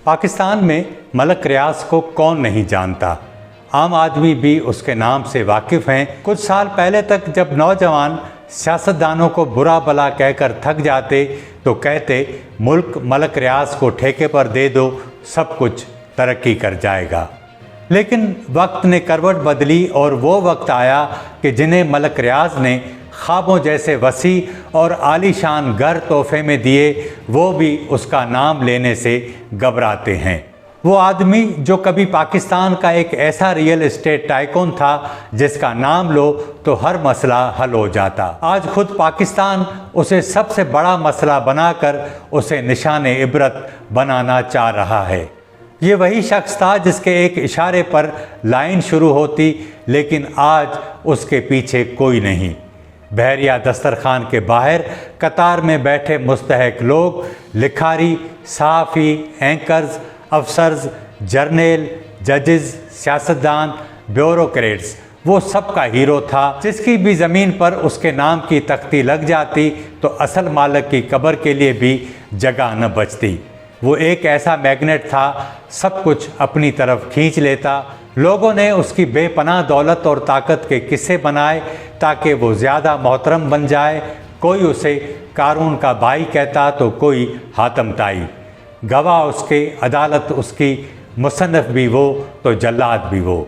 पाकिस्तान में मलक रियाज को कौन नहीं जानता। आम आदमी भी उसके नाम से वाकिफ़ हैं। कुछ साल पहले तक जब नौजवान सियासतदानों को बुरा भला कहकर थक जाते तो कहते मुल्क मलक रियाज को ठेके पर दे दो, सब कुछ तरक्की कर जाएगा। लेकिन वक्त ने करवट बदली और वो वक्त आया कि जिन्हें मलक रियाज ने ख्वाबों जैसे वसी और आलीशान घर तोहफे में दिए, वो भी उसका नाम लेने से घबराते हैं। वो आदमी जो कभी पाकिस्तान का एक ऐसा रियल एस्टेट टाइकून था जिसका नाम लो तो हर मसला हल हो जाता, आज खुद पाकिस्तान उसे सबसे बड़ा मसला बनाकर उसे निशाने इबरत बनाना चाह रहा है। ये वही शख्स था जिसके एक इशारे पर लाइन शुरू होती, लेकिन आज उसके पीछे कोई नहीं। बहरिया दस्तरखान के बाहर कतार में बैठे मुस्तहक लोग, लिखारी, सहाफ़ी, एंकर्स, अफसर्स, जर्नल, जजेस, सियासतदान, ब्यूरोक्रेट्स, वो सबका हीरो था। जिसकी भी ज़मीन पर उसके नाम की तख्ती लग जाती तो असल मालिक की कब्र के लिए भी जगह न बचती। वो एक ऐसा मैग्नेट था, सब कुछ अपनी तरफ खींच लेता। लोगों ने उसकी बेपनाह दौलत और ताकत के किस्से बनाए ताकि वो ज़्यादा मोहतरम बन जाए। कोई उसे कारून का भाई कहता तो कोई हातम ताई, गवाह उसके, अदालत उसकी, मुसन्नफ़ भी वो तो जल्लाद भी वो।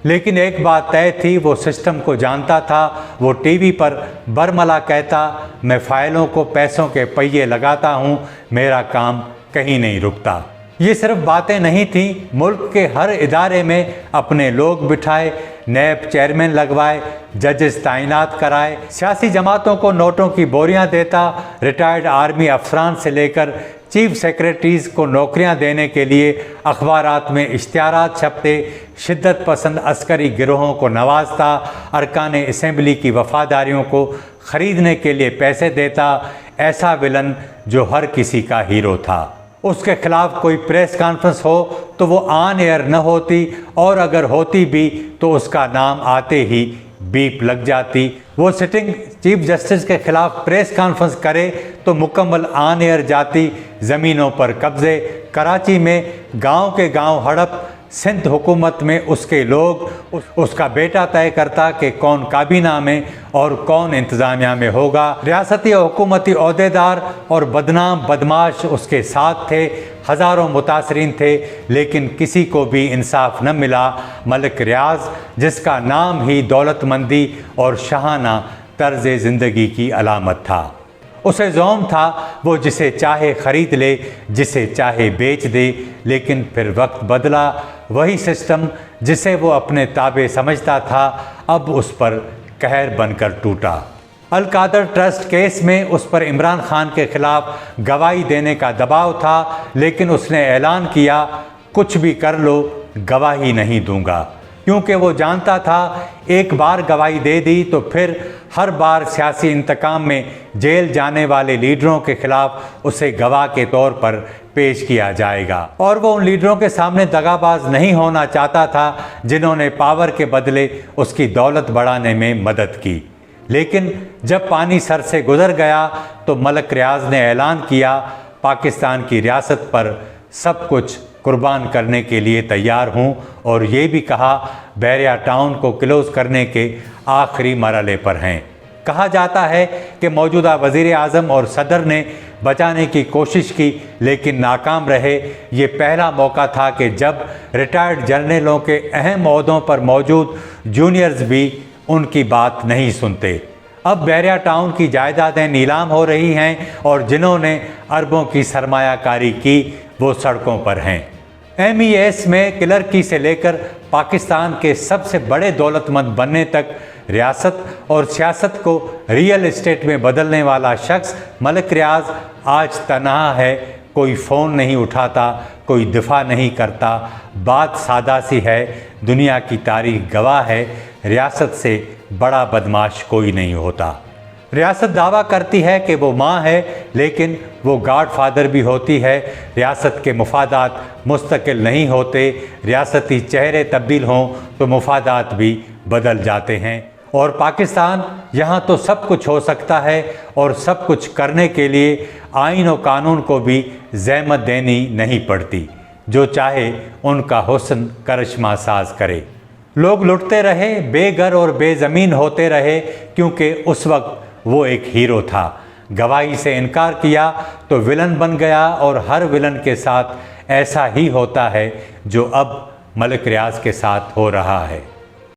लेकिन एक बात तय थी, वो सिस्टम को जानता था। वो टीवी पर बरमला कहता, मैं फ़ाइलों को पैसों के पहिए लगाता हूँ, मेरा काम कहीं नहीं रुकता। ये सिर्फ बातें नहीं थीं, मुल्क के हर इदारे में अपने लोग बिठाए, नैब चेयरमैन लगवाए, जजेस तैनात कराए, सियासी जमातों को नोटों की बोरियां देता, रिटायर्ड आर्मी अफसरान से लेकर चीफ सेक्रेटरीज़ को नौकरियां देने के लिए अखबारात में इश्तिहारात छपते, शिद्दत पसंद अस्करी गिरोहों को नवाजता, अरकान असम्बली की वफादारियों को ख़रीदने के लिए पैसे देता। ऐसा विलन जो हर किसी का हीरो था। उसके खिलाफ कोई प्रेस कॉन्फ्रेंस हो तो वो ऑन एयर न होती, और अगर होती भी तो उसका नाम आते ही बीप लग जाती। वो सिटिंग चीफ जस्टिस के खिलाफ प्रेस कॉन्फ्रेंस करे तो मुकम्मल ऑन एयर जाती। ज़मीनों पर कब्ज़े, कराची में गांव के गांव हड़प, सिंध हुकूमत में उसके लोग, उसका बेटा तय करता कि कौन काबीना में और कौन इंतज़ामिया में होगा। रियासती और हुकूमती ओहदेदार और बदनाम बदमाश उसके साथ थे। हज़ारों मुतासरीन थे, लेकिन किसी को भी इंसाफ न मिला। मलक रियाज, जिसका नाम ही दौलतमंदी और शाहाना तर्ज़ ज़िंदगी की अलामत था, उसे ज़ौम था वो जिसे चाहे ख़रीद ले, जिसे चाहे बेच दे। लेकिन फिर वक्त बदला। वही सिस्टम जिसे वो अपने ताबे समझता था अब उस पर कहर बनकर टूटा। अल कादर ट्रस्ट केस में उस पर इमरान खान के खिलाफ गवाही देने का दबाव था, लेकिन उसने ऐलान किया, कुछ भी कर लो, गवाही नहीं दूंगा, क्योंकि वो जानता था एक बार गवाही दे दी तो फिर हर बार सियासी इंतकाम में जेल जाने वाले लीडरों के खिलाफ उसे गवाह के तौर पर पेश किया जाएगा। और वो उन लीडरों के सामने दगाबाज नहीं होना चाहता था जिन्होंने पावर के बदले उसकी दौलत बढ़ाने में मदद की। लेकिन जब पानी सर से गुजर गया तो मलक रियाज ने ऐलान किया, पाकिस्तान की रियासत पर सब कुछ कुर्बान करने के लिए तैयार हूँ, और ये भी कहा बहरिया टाउन को क्लोज़ करने के आखिरी मरहले पर हैं। कहा जाता है कि मौजूदा वज़ीर आज़म और सदर ने बचाने की कोशिश की, लेकिन नाकाम रहे। ये पहला मौका था कि जब रिटायर्ड जर्नलों के अहम ओहदों पर मौजूद जूनियर्स भी उनकी बात नहीं सुनते। अब बहरिया टाउन की जायदादें नीलाम हो रही हैं और जिन्होंने अरबों की सरमायाकारी की वो सड़कों पर हैं। MES में क्लर्की से लेकर पाकिस्तान के सबसे बड़े दौलतमंद बनने तक रियासत और सियासत को रियल एस्टेट में बदलने वाला शख्स मलक रियाज आज तन्हा है। कोई फ़ोन नहीं उठाता, कोई दिफा नहीं करता। बात सादा सी है, दुनिया की तारीख गवाह है, रियासत से बड़ा बदमाश कोई नहीं होता। रियासत दावा करती है कि वो माँ है, लेकिन वो गॉड फादर भी होती है। रियासत के मुफादात मुस्तकिल नहीं होते। रियासती चेहरे तब्दील हों तो मुफादात भी बदल जाते हैं। और पाकिस्तान, यहाँ तो सब कुछ हो सकता है, और सब कुछ करने के लिए आइन और कानून को भी ज़हमत देनी नहीं पड़ती। जो चाहे उनका हुस्न करिश्मा साज करे। लोग लुटते रहे, बेघर और बेज़मीन होते रहे, क्योंकि उस वक्त वो एक हीरो था। गवाही से इनकार किया तो विलन बन गया, और हर विलन के साथ ऐसा ही होता है जो अब मलिक रियाज के साथ हो रहा है।